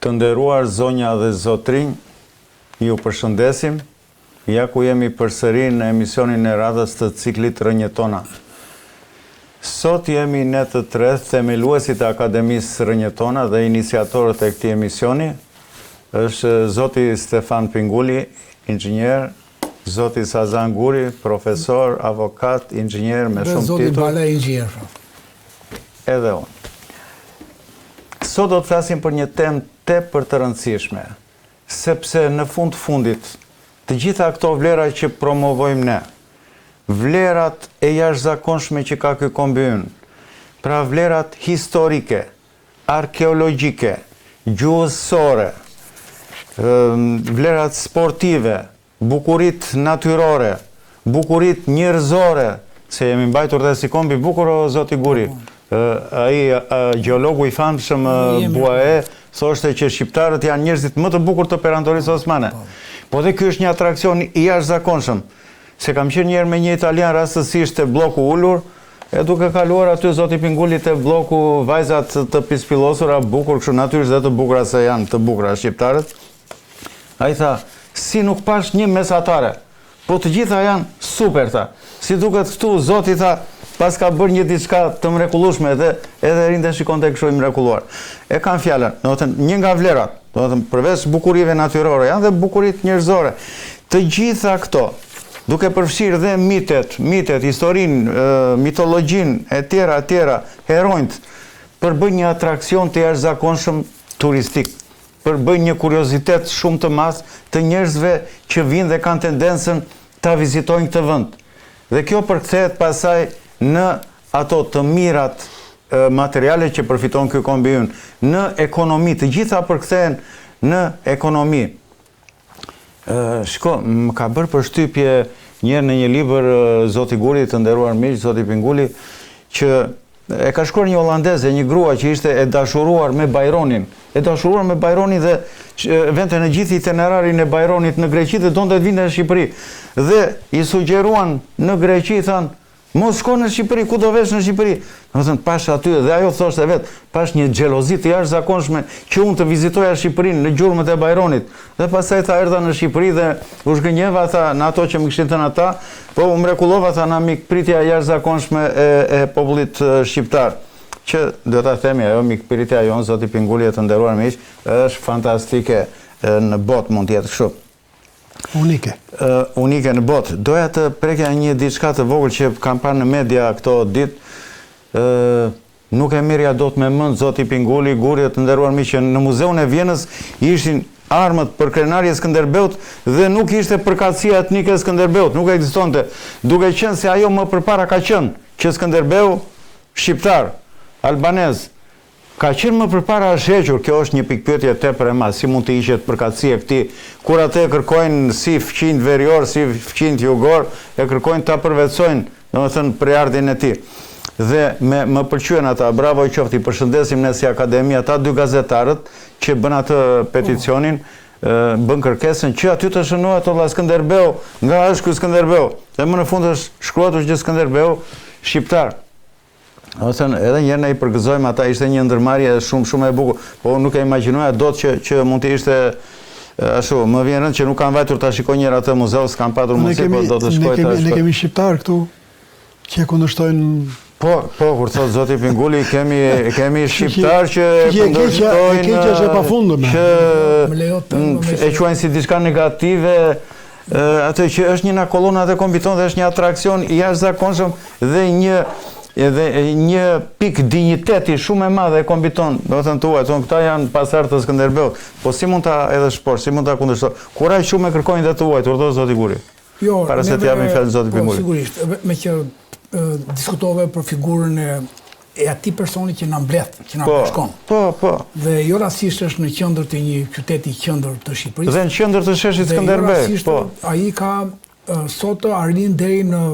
Të nderuar zonja dhe zotrinj, ju përshëndesim, ja ku jemi përsëri në emisionin e radhës të ciklit Rënjetona. Sot jemi ne të tretë themeluesit e Akademisë Rënjetona dhe iniciatorët e këtij emisioni, është zoti Stefan Pingulli, inxhinier, zoti Sazan Guri, profesor, avokat, inxhinier me shumë titull. Dhe zoti Bala, inxhinier. Edhe unë. Sot do të flasim për një temë tepër të rëndësishme, sepse në fundit, të gjitha këto vlera që promovojmë ne, vlerat e jashtëzakonshme që ka ky kombi ynë, pra vlerat historike, arkeologjike, gjuhësore, vlerat sportive, bukurit natyrore, bukurit njerëzore, se jemi mbajtur dhe si kombi bukur o zoti Guri. Ai gjeologu i famshëm Buae thoshte që shqiptarët janë njerëzit më të bukur të perandorisë osmane. Po dhe ky është një atraksion i jashtëzakonshëm. Se kam qenë njerë me një italian rastësisht te bloku ulur, e duke kaluar aty zoti Pingulli te bloku vajzat të pispillosura, bukur kështu natyrisht dhe të bukura se janë të bukura shqiptarët. Ai tha, si nuk pash një mesatare, po të gjitha janë super tha. Si duket këtu zoti tha, pas ka bërë një diçka të mrekullueshme dhe edhe rinte shikonte kështu i mrekulluar. E kanë fjalën, domethënë një nga vlerat, domethënë përveç bukurive natyrore, janë dhe bukuritë njerëzore. Të gjitha këto, duke përfshirë dhe mitet, historinë, mitologjinë e tjera, heronjt, përbën një atraksion të jashtëzakonshëm turistik, përbën një kuriozitet shumë të madh të njerëzve që vinë dhe kanë tendencën ta vizitojnë këtë vend. Dhe kjo përkthehet pasaj në ato të mirat materiale që përfiton ky kombi ynë, në ekonomi, të gjitha përkthehen në ekonomi. Shiko, më ka bërë përshtypje njerë në një libër zoti Guri, të nderuar miq, zoti Pingulli, që e ka shkruar një holandeze, një grua që ishte e dashuruar me Bajronin. E dashuruar me Bajronin dhe vente në gjithë itinerarin e Bajronit në Greqi dhe donte të vinte në Shqipëri. Dhe i sugjeruan në Greqi, thanë, mos shko në Shqipëri, ku do vesh në Shqipëri? Domethënë pash aty dhe ajo thoshte vetë, pash një xhelozi të jashtëzakonshme që unë të vizitoja Shqipërinë në gjurmët e Bajronit. Dhe pastaj tha erdha në Shqipëri dhe u zgënjeva tha në ato që më kishin thënë ata, po u mrekullova tha në mikpritja jashtëzakonshme e popullit shqiptar. Që do ta themi, ajo mikpritja jon zoti Pingulli të nderuar miq, është fantastike në botë, mund të jetë kështu. Unike në botë. Doja të prekja një diçka të vogël që kam parë në media këto ditë, nuk e merja dot me mend zoti Pingulli, Guri të nderuar miq, që në muzeun e Vjenës ishin armët për krenarje Skënderbeut dhe nuk ishte përkatësia etnike e Skënderbeut, nuk ekzistonte, duke qenë se ajo më përpara ka qenë që Skënderbeu shqiptar, albanez, ka qenë më përpara është hequr. Kjo është një pikpyetje tepër e madhe, si mund të hiqet përkatësia e këtij, kur atë kërkojnë si fqinjt verior, si fqinjt jugor, e kërkojnë ta përvetsojnë, domethënë prejardhjen e tij. Dhe më pëlqyen ata, bravo i qoftë, i përshëndesim ne si akademi ata dy gazetarët që bën atë peticionin, bën kërkesën që aty të shënohet olla Skënderbeu, nga është ky Skënderbeu. Dhe më në fund është shkruar që Skënderbeu shqiptar. Edhe njerë ne i përgëzojmë ata, ishte një ndërmarrje shumë e bukur, po nuk e imagjinoja dot që mund të ishte ashtu. Më vjen rënd që nuk kanë vajtur ta shikoj njëra atë muzeu, s'kan patur mundësi, po do të shkoj ta shikoj. Ne kemi shqiptar këtu që kundërshtojnë. Po, kur thot zoti Pingulli, kemi shqiptar që kundërshtojnë, që është e pafundme. Që e quajnë si diçka negative, atë që është një nga kolonat e kombit tonë dhe është një atraksion i jashtëzakonshëm dhe një pikë dinjiteti shumë e madhe e kombit tonë. Do të thënë tuaj, këta janë pasardhë të Skënderbeut. Po si mund ta edhe shposh, si mund ta kundërshton? Kuraj shumë e kërkojnë dhe tuaj, urdhë zoti Guri. Jo, para se të japim fjalën zotit Pingulli. Sigurisht, me që diskutove për figurën e atij personi që na mbledh, që na bashkon. Po. Dhe jo rastisht është në qendër të një qyteti qendër të Shqipërisë. Dhe në qendër të sheshit Skënderbeu. Po. Ai ka sot arrin deri në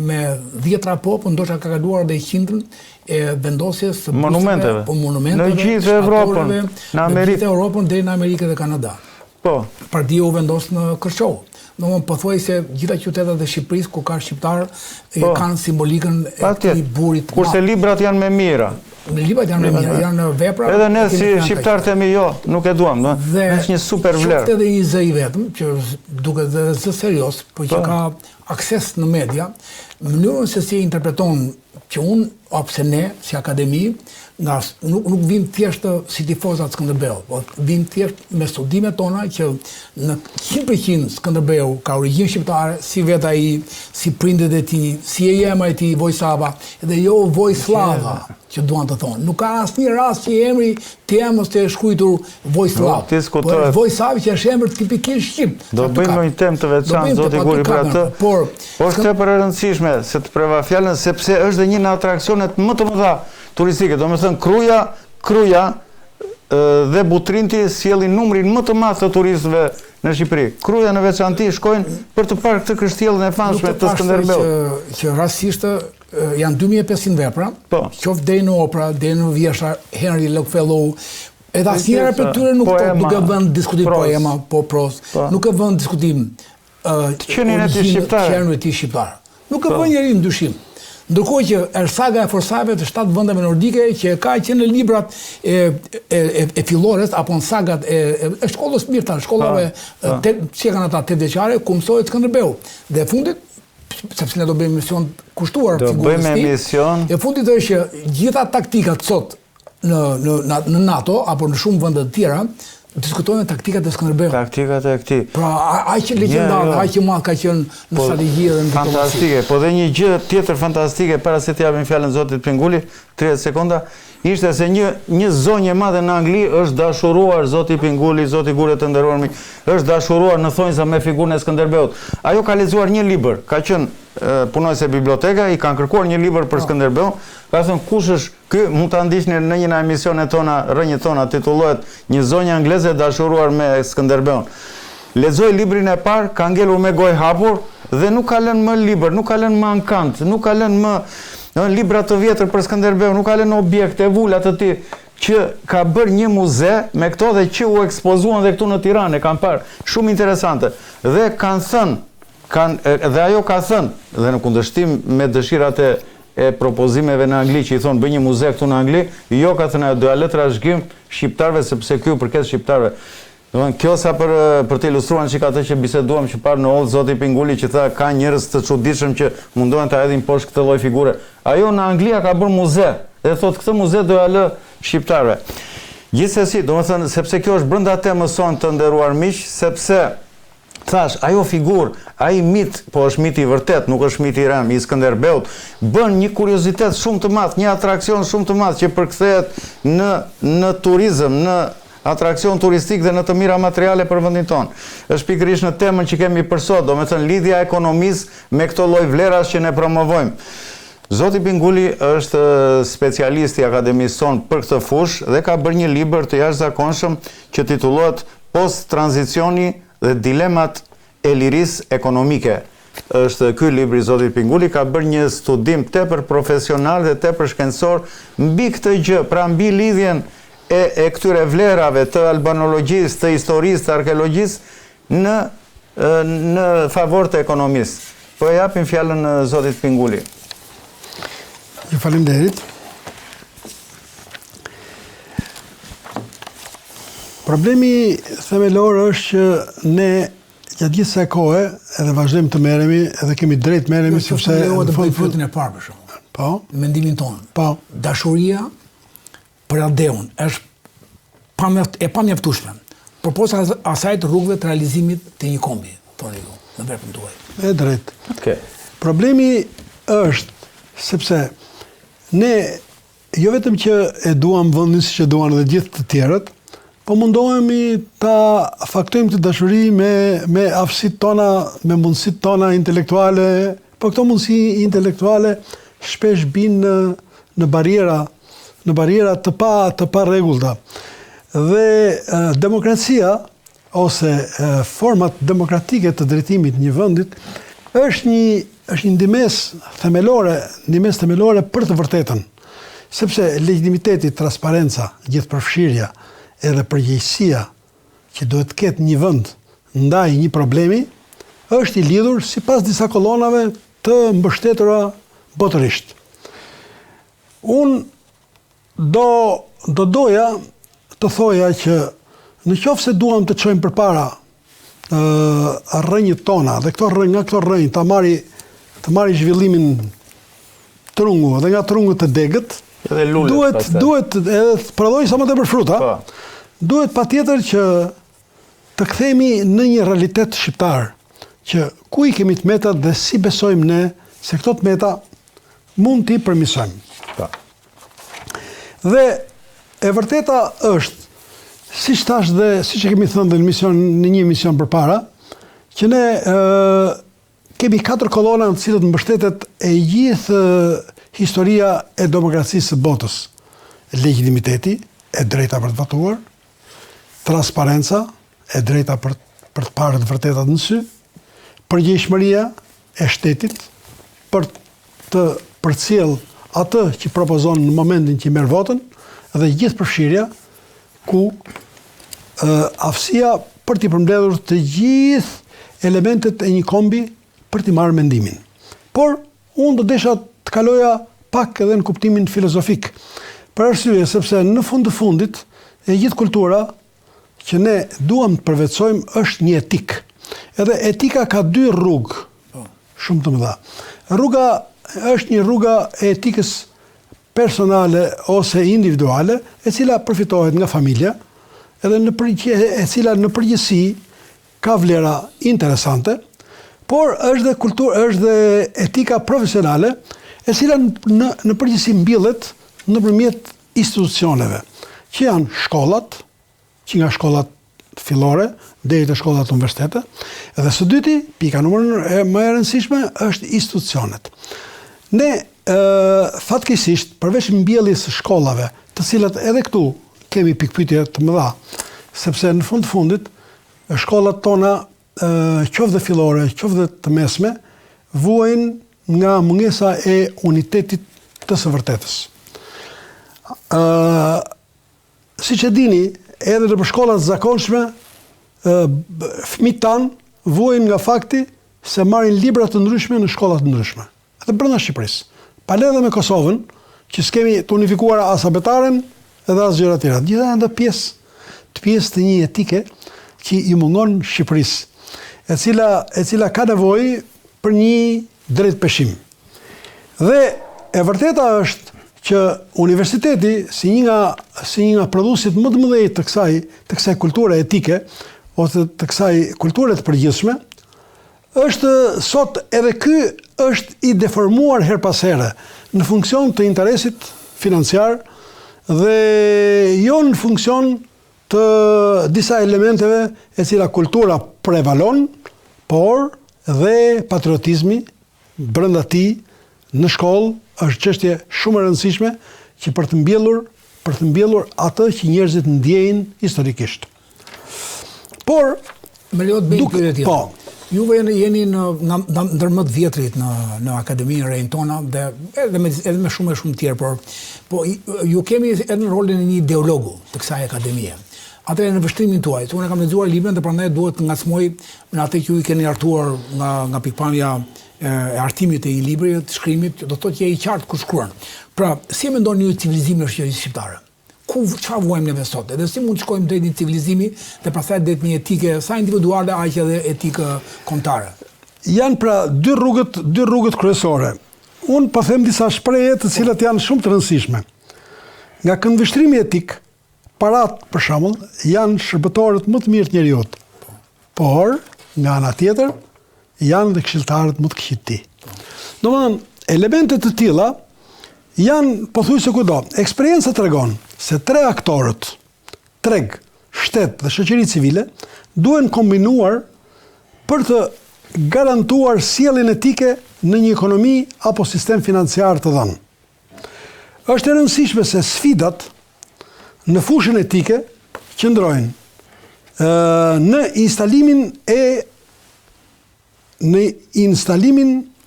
me 10 rapop, ndoshta ka kaluar dhe qindrën e vendosjes së monumenteve, në gjithë Evropën, në Amerikë, deri në Amerikë dhe Kanada. Po. Partia u vendos në Kërçov. Domthonë pothuajse gjitha qytetet e Shqipërisë ku ka shqiptar kanë simbolikën e këtij burit. Kurse librat janë me mira. Librat janë mirë, janë vepra. Edhe ne si shqiptarët themi jo, nuk e duam, është një super vlerë. Dhe edhe një zë i vetëm, që duket dhe zë serios, po që ka akses në media, mënyrën se si interpreton që unë, opse ne, si akademi, nuk vim thjesht si tifozat Skënderbeu, po vim thjesht me studimet tona që në 100% Skënderbeu ka origjinë shqiptare, si vetë ai, si prindet e tij, si e jema e tij Vojsava, dhe jo Vojslava, që duan të thonë. Nuk ka asnjë rast që emri të emës të shkruar Vojslav. Por Vojsavi që është emër tipikisht shqip. Do bëjmë një temë të veçantë zoti Guri për atë. Por është tepër e rëndësishme se të preva fjalën sepse është dhe një nga atraksionet më të mëdha turistike. Domethënë Kruja dhe Butrinti sjellin numrin më të madh të turistëve në Shqipëri. Kruja në veçanti shkojnë për të parë këtë kështjellën e famshme të Skënderbeut. Që rastisht janë 2500 vepra, qoftë deri në opera, deri në vjeshtra Henry Longfellow, edhe asnjëra për tyre nuk e vën diskutim poema, po prost, nuk e vën diskutim qenin e tij shqiptar. Nuk e vën njeriu në dyshim. Ndërkohë që është saga e forsave të 7 vendeve nordike që ka qenë në librat e fillores apo në sagat e shkollës mirta, shkollave që kanë ata 8 vjeçare, ku mësohet Skënderbeu. Dhe fundit, sepse ne do bëjmë emision kushtuar figuristik, e fundit është që gjitha taktikat sot në NATO apo në shumë vende të tjera diskutojnë taktikat e Skënderbeut. Taktikat e këtij. Pra, aq legjendar, aq i madh ka qenë në strategji dhe në diplomasi. Fantastike. Po dhe një gjë tjetër fantastike para se të japim fjalën zotit Pinguli, 30 sekonda, ishte se një zonjë e madhe në Angli është dashuruar zoti Pinguli, zoti Guri të nderuar miq, është dashuruar në thonjza me figurën e Skënderbeut. Ajo ka lexuar një libër, ka qenë punojse biblioteka, i kanë kërkuar një libër për Skënderbeu, ka thënë kush është ky, mund ta ndiqni në një nga emisionet tona, rrënjët tona, titullohet Një zonjë angleze dashuruar me Skënderbeun. Lexoi librin e parë, ka ngelur me gojë hapur dhe nuk ka lënë më libër, nuk ka lënë më ankant, nuk ka lënë më libra të vjetër për Skënderbeun, nuk ka lënë objekte vula të tij që ka bërë një muze me këto dhe që u ekspozuan dhe këtu në Tiranë, kanë parë, shumë interesante. Dhe kanë thënë, dhe ajo ka thënë, dhe në kundërshtim me dëshirat e propozimeve në Angli që i thonë bëj një muze këtu në Angli, jo ka thënë ajo doja lë trashëgim shqiptarëve sepse ky përket shqiptarëve. Domethënë kjo sa për të ilustruar çka atë që biseduam që parë në Oll zoti Pinguli që tha ka njerëz të çuditshëm që mundohen ta hedhin poshtë këtë lloj figure. Ajo në Anglia ka bërë muze dhe thotë këtë muze doja lë shqiptarëve. Gjithsesi, domethënë sepse kjo është brenda temës sonë të nderuar miq, sepse thash, ajo figurë, ai mit, po është miti i vërtet, nuk është miti i rëm, i Skënderbeut, bën një kuriozitet shumë të madh, një atraksion shumë të madh që përkthehet në turizëm, në atraksion turistik dhe në të mira materiale për vendin tonë. Është pikërisht në temën që kemi për sot, domethënë lidhja e ekonomisë me këto lloj vlerash që ne promovojmë. Zoti Pinguli është specialist i akademisë tonë për këtë fushë dhe ka bërë një libër të jashtëzakonshëm që titullohet Post-tranzicioni dhe dilemat e lirisë ekonomike. Është ky libri i zotit Pinguli, ka bërë një studim tepër profesional dhe tepër shkencor mbi këtë gjë, pra mbi lidhjen e këtyre vlerave të albanologjisë, të historisë, të arkeologjisë në favor të ekonomisë. Po e japim fjalën zotit Pinguli. Ju faleminderit. Problemi themelor është që ne gjatë gjithë kësaj kohe edhe vazhdojmë të merremi, edhe kemi drejt merremi sepse në fund e parë për shkak. Po, mendimin tonë. Po, dashuria për adeun është e pamjaftueshme. Përposa asaj të rrugëve të realizimit të një kombi, thonë ju, në veprën tuaj. E drejt. Okay. Problemi është sepse ne jo vetëm që e duam vendin siç e duan edhe gjithë të tjerët, po mundohemi ta faktojmë të dashuri me aftësitë tona, me mundësitë tona intelektuale, po këto mundësi intelektuale shpesh binë në bariera të pa rregullta. Dhe demokracia ose format demokratike të drejtimit një vendit është një ndihmesë themelore për të vërtetën, sepse legitimiteti, transparenca, gjithëpërfshirja edhe përgjegjësia që duhet të ketë një vend ndaj një problemi është i lidhur sipas disa kolonave të mbështetura botërisht. Unë do doja të thoja që në qoftë se duam të çojmë përpara rrënjët tona dhe nga këto rrënjë të marri zhvillimin trungu dhe nga trungu të degët, duhet edhe të prodhoj sa më tepër fruta. Duhet patjetër që të kthehemi në një realitet shqiptar, që ku i kemi të metat dhe si besojmë ne se këto të meta mund t'i përmirësojmë. Dhe e vërteta është, siç thash dhe siç e kemi thënë në një emision përpara, që ne kemi 4 kolona në të cilët mbështetet e gjithë historia e demokracisë së botës. Legitimiteti, e drejta për të votuar, transparenca, e drejta për të parë të vërtetat në sy, përgjegjësia e shtetit për të përcjell atë që propozon në momentin që merr votën, dhe gjithë përfshirja ku aftësia për t'i përmbledhur të gjithë elementet e një kombi për t'i marrë mendimin. Por unë do desha të kaloja pak edhe në kuptimin filozofik, për arsye sepse në fund të fundit e gjithë kultura që ne duam të përvetsojmë është një etik. Edhe etika ka 2 rrugë, shumë të mëdha. Rruga është një rruga e etikës personale ose individuale, e cila përfitohet nga familja, edhe e cila në përgjithësi ka vlera interesante, por është dhe etika profesionale, e cila në përgjithësi mbyllet nëpërmjet institucioneve, që janë shkollat, që nga shkollat fillore deri te shkollat universitete, dhe së dyti, pika numër më e rëndësishme është institucionet. Ne fatkeqësisht, përveç mbjelljes së shkollave, të cilat edhe këtu kemi pikpyetje të mëdha, sepse në fund të fundit shkollat tona, qoftë fillore, qoftë të mesme, vuajnë nga mungesa e unitetit të së vërtetës. Siç e dini, edhe në shkollat të zakonshme, fëmijët tanë vuajnë nga fakti se marrin libra të ndryshme në shkolla të ndryshme, edhe brenda Shqipërisë. Pa lidhje me Kosovën, që s'kemi të unifikuar as abetaren edhe as gjëra të tjera. Gjithë janë pjesë të një etike që i mungon Shqipërisë, e cila ka nevojë për një drejtpeshim. Dhe e vërteta është që universiteti, si një nga prodhuesit më të mëdhenj të kësaj kulture etike ose të kësaj kulture të përgjithshme, është sot edhe ky është i deformuar her pas here në funksion të interesit financiar dhe jo në funksion të disa elementeve e cila kultura prevalon, por dhe patriotizmi brenda tij në shkollë është çështje shumë e rëndësishme që për të mbjellur atë që njerëzit ndjejnë historikisht. Por me lejo të bëj një pyetje. Po. Juve jeni ndër më të vjetrit në Akademinë Rejnë tona dhe edhe me shumë tjerë, po ju kemi edhe në rolin e një ideologu të kësaj akademie. Atëherë në vështrimin tuaj, unë kam lexuar librin dhe prandaj duhet të ngacmoj në atë që ju i keni hartuar nga pikpamja e artimit e një libri, të shkrimit, do të thotë që e i qartë ku shkruan. Pra, si e mendoni ju civilizimin e shoqërisë shqiptare? Çfarë vuajmë neve sot? Edhe si mund të shkojmë drejt një civilizimi dhe pastaj drejt një etike sa individuale aq edhe etike kombëtare? Janë pra dy rrugët kryesore. Unë po them disa shprehje të cilat janë shumë të rëndësishme. Nga këndvështrimi etik, parat për shembull janë shërbëtorët më të mirë të njerëzit. Por, nga ana tjetër, janë dhe këshilltarët më të këqij. Domethënë, elemente të tilla janë pothuajse kudo. Eksperienca tregon se 3 aktorët, treg, shtet dhe shoqëri civile duhen kombinuar për të garantuar sjelljen etike në një ekonomi apo sistem financiar të dhënë. Është e rëndësishme se sfidat në fushën etike qëndrojnë në instalimin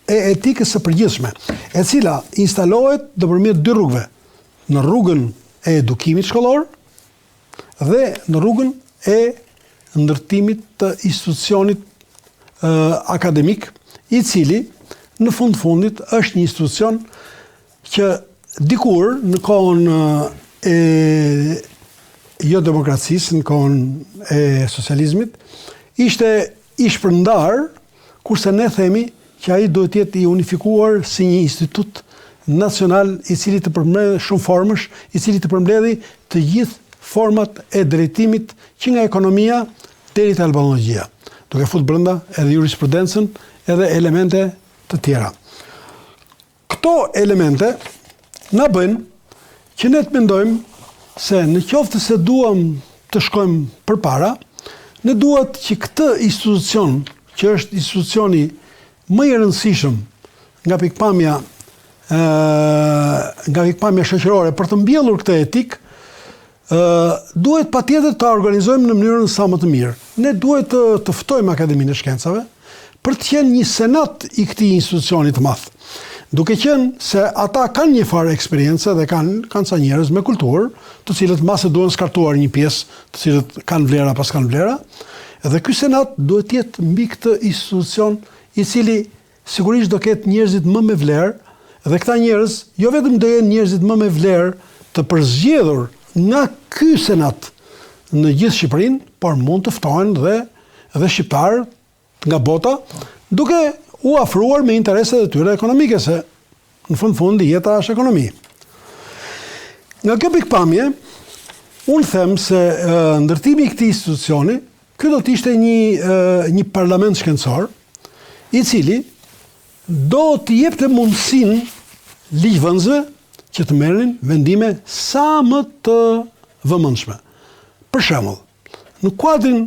e etikës së përgjithshme, e cila instalohet nëpërmjet 2 rrugëve, në rrugën e edukimit shkollor dhe në rrugën e ndërtimit të institucionit akademik, i cili në fundit është një institucion që dikur në kohën e jo demokracisë, në kohën e socializmit, ishte i shpërndar, kurse ne themi që ai duhet jetë i unifikuar si një institut nacional i cili të përmbledh shumë formësh, i cili të përmbledhi të gjithë format e drejtimit që nga ekonomia deri te albanologjia, duke futur brenda edhe jurisprudencën, edhe elemente të tjera. Këto elemente na bëjnë që ne të mendojmë se në qoftë se duam të shkojmë përpara, ne duhet që këtë institucion, që është institucioni më i rëndësishëm nga pikpamja shoqërore për të mbjellur këtë etik, duhet patjetër ta organizojmë në mënyrën sa më të mirë. Ne duhet të ftojmë Akademinë e Shkencave për të qenë një senat i këtij institucioni të madh. Duke qenë se ata kanë një farë eksperiencë dhe kanë ca njerëz me kulturë, të cilët mbase duhen skartuar një pjesë, të cilët kanë vlera pas kanë vlera, dhe ky senat duhet të jetë mbi këtë institucion i cili sigurisht do ketë njerëzit më me vlerë, dhe këta njerëz jo vetëm do jenë njerëzit më me vlerë të përzgjedhur nga ky senat në gjithë Shqipërinë, por mund të ftohen dhe shqiptarë nga bota, duke u afruar me interesat e tyre ekonomike, se në fund jeta është ekonomi. Nga kjo pikpamje, unë them se ndërtimi i këtij institucioni, ky do të ishte një parlament shkencor, i cili do të jepte mundësinë ligjvënësve që të merrin vendime sa më të vëmendshme. Për shembull, në kuadrin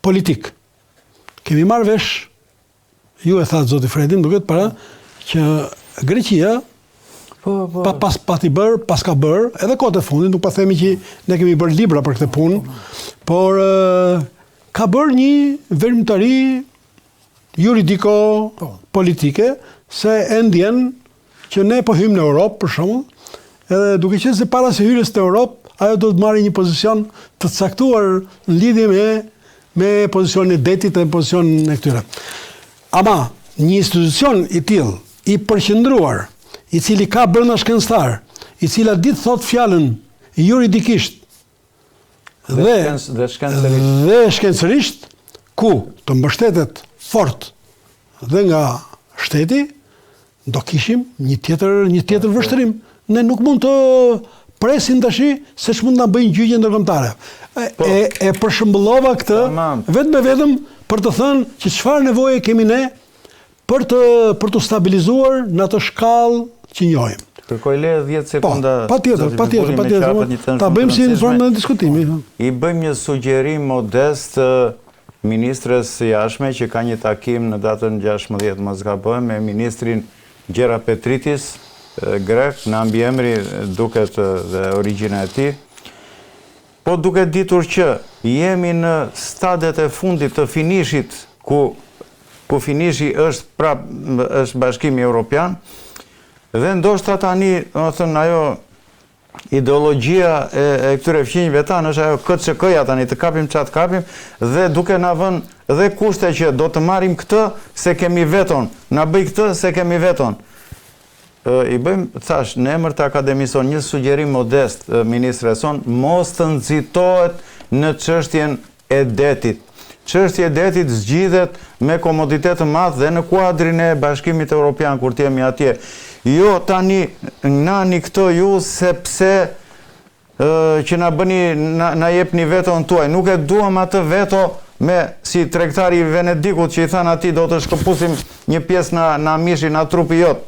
politik, kemi marrë vesh, ju e thatë zoti Fredin, duket para që Greqia pas ka bërë, edhe kohët e fundit, nuk pa themi që ne kemi bërë libra për këtë punë, por ka bërë një verimtari juridiko-politike, se e ndjen që ne po hymë në Europë, për shembull, edhe duke qenë se para se hyrjes në Europë, ajo do të marrë një pozicion të caktuar në lidhje me pozicionin e detit dhe pozicionin e këtyre. Ama, një institucion i tillë, i përqendruar, i cili ka brenda shkencëtar, i cila ditë thot fjalën juridikisht dhe shkencërisht, ku të mbështetet fort dhe nga shteti, do kishim një tjetër vështrim. Ne nuk mund të presim tash se ç'mund na bëjnë gjyqje ndërkombëtare. E përshembullova këtë vetëm për të thënë që çfarë nevoje kemi ne për të stabilizuar në atë shkallë që njohim. Kërkoj le 10 sekonda. Patjetër. Ta bëjmë si në formë të diskutimi. I bëjmë një sugjerim modest ministres jashtme që ka një takim në datën 16 mos gaboj me ministrin Gjera Petritis, grek, në ambiemri duket dhe origjina e tij. Po duke ditur që jemi në stadet e fundit të finishit, ku finishi është Bashkimi Evropian, dhe ndoshta tani, ajo ideologjia e këtyre fqinjve tanë është ajo KCK-ja tani, të kapim çat kapim, dhe duke na vënë dhe kushte që do të marrim këtë se kemi veton, na bëj këtë se kemi veton. I bëjmë, thash, në emër të Akademisë një sugjerim modest, ministre son, mos të nxitohet në çështjen e detit. Çështja e detit zgjidhet me komoditet të madh dhe në kuadrin e Bashkimit Evropian kur t'jemi atje. Jo tani nani këto ju sepse që na jepni veton tuaj. Nuk e duam atë veto me si tregtari i Venedikut që i thanë atij do të shkëpusim një pjesë na mishin na trupi jot.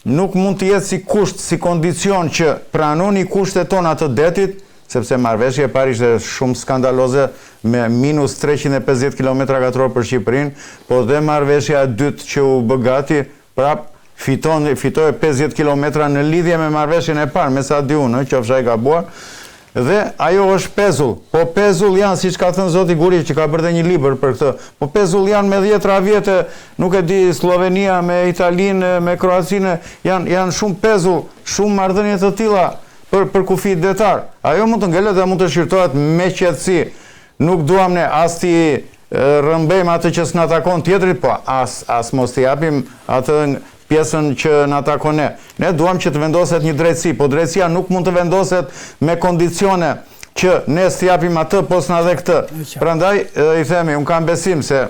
Nuk mund të jetë si kusht, si kondicion që pranoni kushtet tona të detit, sepse marrëveshja e parë ishte shumë skandaloze me minus 350 km/h për Shqipërinë, po dhe marrëveshja e dytë që u bë gati, prap fitoi 50 km në lidhje me marrëveshjen e parë, me sa di unë, qofsha e gabuar. Dhe ajo është pezull. Po pezull janë, siç ka thënë zoti Guri, që ka bërë një libër për këtë. Po pezull janë me 10 vjetë, nuk e di, Slovenia me Italinë, me Kroacinë, janë shumë pezull, shumë marrëdhënie të tilla për kufi detar. Ajo mund të ngelet dhe mund të shqyrtohet me qetësi. Nuk duam ne as ti rëmbejmë atë që s'na takon tjetrit, po as mos t'i japim atë pjesën që na takon ne. Ne duam që të vendoset një drejtësi, po drejtësia nuk mund të vendoset me kondicione që ne s'japim atë, posna dhe këtë. Prandaj i themi, unë kam besim se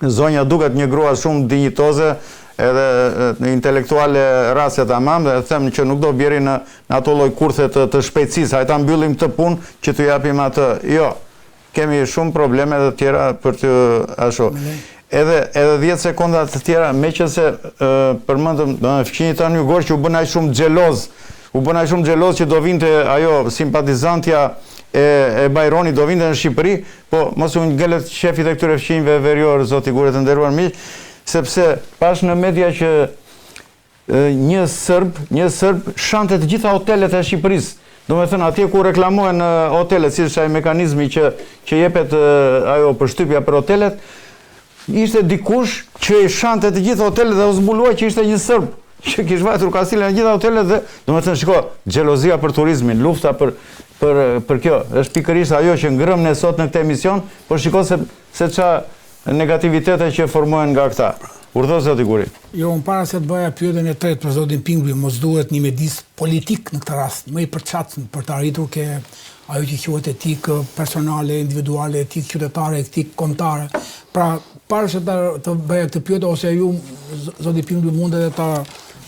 zonja duket një grua shumë dinjitoze, edhe intelektuale rase tamam, dhe them që nuk do bjeri në ato lloj kurthe të shpejtësisë, hajta mbyllim të punë që të japim atë. Jo, kemi shumë probleme dhe tjera për të ashtu. Edhe 10 sekonda të tjera, meqense përmendëm fëmijët tanë Ygor që u bën aq shumë xheloz, që do vinte ajo simpatizantja e Bajroni, do vinte në Shqipëri, po mos u ngelet shefit e këtyre fëmijëve verior, zoti Gure, të nderuar miq, sepse pash në media që një sërb shante të gjitha hotelet e Shqipërisë. Do me thënë, atje ku reklamohen hotelet, si është ai mekanizmi që jepet ajo përshtypja për hotelet, ishte dikush që i shante të gjitha hotelet dhe u zbuluaj që ishte një sërb që kishte vajtur kastilen në gjitha hotelet dhe, do me thënë, shiko, xhelozia për turizmin, lufta për kjo, është pikërisht ajo që ngrëm ne sot në këtë emision, por shiko se ça negativitete që formohen nga këta. Urdhë zoti Guri. Jo, unë para se të bëja pyetjen e tretë për zotin Pingulli, mos duhet një mjedis politik në këtë rast, më i përçartur për të arritur ke ajo që quhet etikë personale, individuale, etikë qytetare, etikë kombëtare. Pra, para se të bëja këtë pyetje, ose ju, zoti Pingulli, mund edhe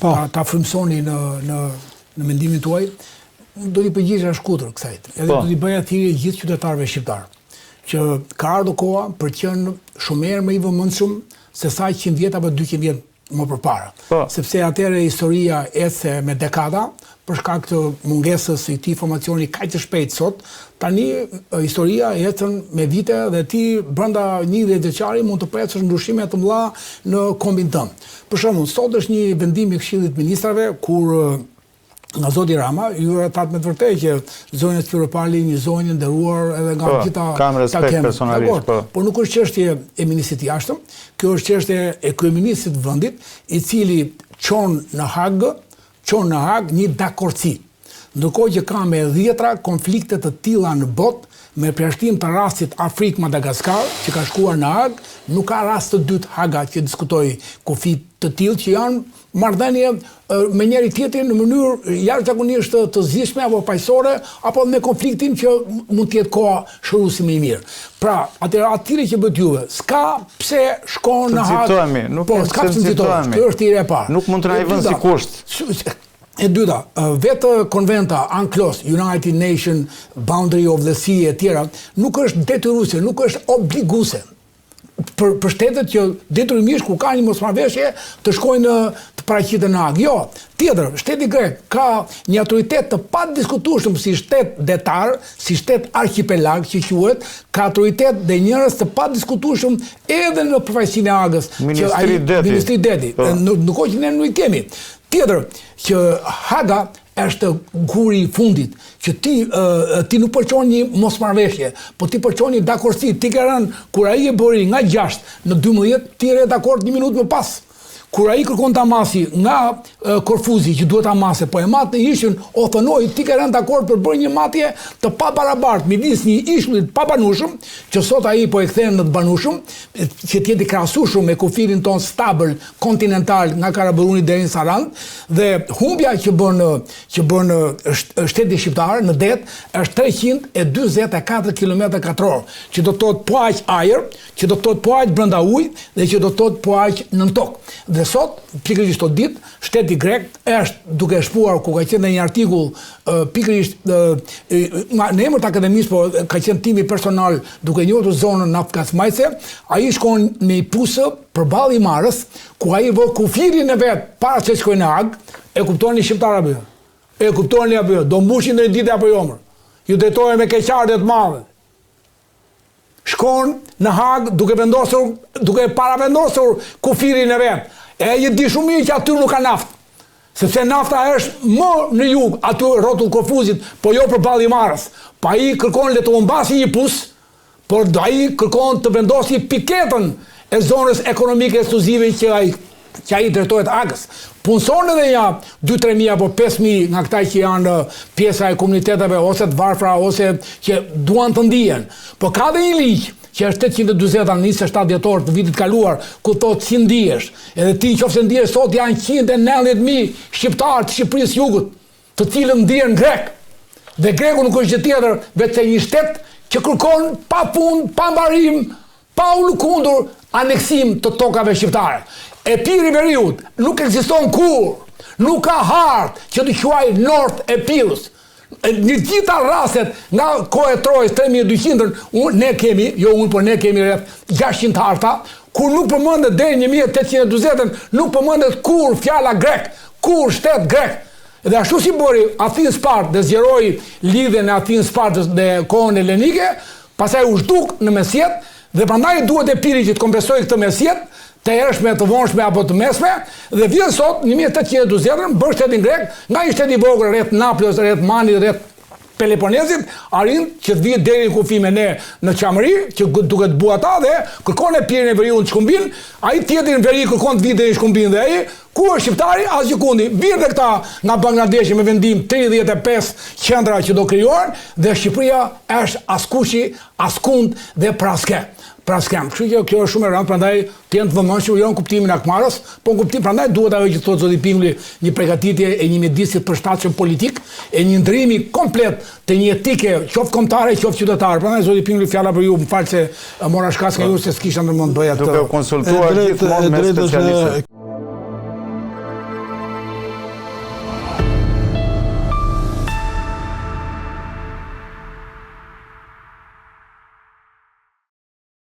ta frymsoni në mendimin tuaj, do t'i përgjigjesha shkutër kësajt. Edhe do t'i bëja thirrje gjithë qytetarëve shqiptar, që ka ardhur koha për të qenë shumë herë më i vëmendshëm se sa 100 vjet apo 200 vjet më përpara. Sepse atëherë historia ecë me dekada për shkak të mungesës së këtij informacioni kaq të shpejt sot. Tani historia ecën me vite dhe ti brenda 10 vjeçari mund të presësh ndryshime të mëdha në kombin tënd. Për shembull, sot është një vendim i Këshillit të Ministrave kur nga zoti Rama, ju e thatë me të vërtetë që zonja Skiropali një zonjë nderuar edhe nga gjitha kam respekt personalisht, por nuk është çështje e ministrit jashtëm, kjo është çështje e kryeministit të vendit, i cili çon në Hag një dakordsi. Ndërkohë që ka me 10 konflikte të tilla në botë, me përjashtim të rastit Afrik-Madagaskar, që ka shkuar në Hag, nuk ka rast të dytë Haga që diskutoi kufi të tillë që janë marrëdhënie me njëri tjetrin në mënyrë jashtëzakonisht të zgjidhshme apo paqësore, apo me konfliktin që mund të jetë koha shëruesi më i mirë. Pra, atyre që bëhet juve, s'ka pse shkon në Hag. Po, s'ka pse citohemi. Kjo është hira e parë. Nuk mund të na i vënë si kusht. E dyta, vetë konventa UNCLOS, United Nations Boundary of the Sea e tjera, nuk është detyruese, nuk është obliguese për shtetet që detyrimisht ku ka një mosmarrëveshje të shkojnë të paraqiten në Hag. Jo, tjetër, shteti grek ka një autoritet të padiskutueshëm si shtet detar, si shtet arkipelag që quhet, ka autoritet dhe njerëz të padiskutueshëm edhe në përfaqësinë e Hagës, Ministri Deti. Ndërkohë që ne nuk i kemi. Tjetër, që Haga është guri i fundit, që ti nuk përçon një mosmarrëveshje, po ti përçon një dakordsi. Ti ke rënë kur ai e bëri nga 6 në 12, ti re dakord 1 minutë më pas. Kur ai kërkon ta masi nga Korfuzi që duhet ta mase, po e mat në ishin Othonoi, ti ke rënë dakord për bërë një matje të pabarabartë midis një ishulli të pabanueshëm, që sot ai po e kthen në të banueshëm, që të jetë krahasueshëm me kufirin ton stabil kontinental nga Karaburuni deri në Sarand, dhe humbja që bën shteti shqiptar në det është 324 km2, që do të thotë po aq ajër, që do të thotë po aq brenda ujit dhe që do të thotë po aq nën tokë. Dhe sot, pikërisht sot ditë, shteti grek është duke shpuar, ku ka qenë një artikull pikërisht në emër të akademisë, po ka qenë timi personal duke njohur zonën Naftkacmajse, ai shkon me i pusë përballë Marës, ku ai vë kufirin e vet para se shkojnë në Hag. E kuptoni shqiptar apo jo? E kuptoni apo jo? Do mbushin në ditë apo jo? Ju drejtohen me keqardhje të mëdha. Shkon në Hag duke paravendosur kufirin e vet. E je di shumë mirë që aty nuk ka naftë. Sepse nafta është më në jug, aty rrotull Korfuzit, po jo përballë Marës. Pa ai kërkon le të humbasi një pus, por ai kërkon të vendosi piketën e zonës ekonomike ekskluzive që ai drejtohet Hagës. Punson edhe ja 2-3.000 apo 5.000 nga këta që janë pjesa e komuniteteve ose të varfra ose që duan të ndihen. Po ka dhe një ligj që është 840 nisë 7 dhjetor të vitit kaluar, ku thotë si ndihesh, edhe ti nëse ndihesh sot janë 190.000 shqiptarë të Shqipërisë Jugut, të cilët ndihen grek. Dhe greku nuk është gjë tjetër veç një shtet që kërkon pa punë, pa mbarim, pa u lëkundur aneksim të tokave shqiptare. Epiri i veriut nuk ekziston kur, nuk ka hartë që të quaj North Epirus. Në gjitha rastet nga kohë e Trojës 3200, ne kemi, jo unë, por ne kemi rreth 600 harta, kur nuk përmendet deri 1820, nuk përmendet kur fjala grek, kur shtet grek. Dhe ashtu si bëri Athin-Spart dhe zgjeroi lidhjen e Athin-Spartës dhe kohën helenike, pastaj u zhduk në mesjet dhe prandaj duhet Epiri që të kompensojë këtë mesjet, të hershme, të vonshme apo të mesme, dhe vjen sot 1820 bërë shtetin grek, nga një shtet i vogël rreth Naples, rreth Manit, rreth Peloponezit, arrin që të vijë deri në kufi me ne në Qamëri, që duket bu ata dhe kërkon Epirin e veriut në Shkumbin, ai tjetri në veri kërkon të vijë deri në Shkumbin dhe ai, ku është shqiptari, asgjë kundi. Vjen dhe këta nga Bangladeshi me vendim 35 qendra që do krijohen dhe Shqipëria është askushi, askund dhe praske. Kështu që kjo është shumë e rëndë, prandaj të jenë të vëmendshëm jo në kuptimin e akmarrës, po në kuptim prandaj duhet ajo që thotë zoti Pingulli, një përgatitje e një mjedisit të përshtatshëm politik, e një ndrimi komplet të një etike, qoftë kombëtare, qoftë qytetare. Prandaj zoti Pingulli, fjala për ju, më fal se mora shkas nga ju se s'kisha ndërmend bëja këtë. Duke u konsultuar gjithmonë me specialistë.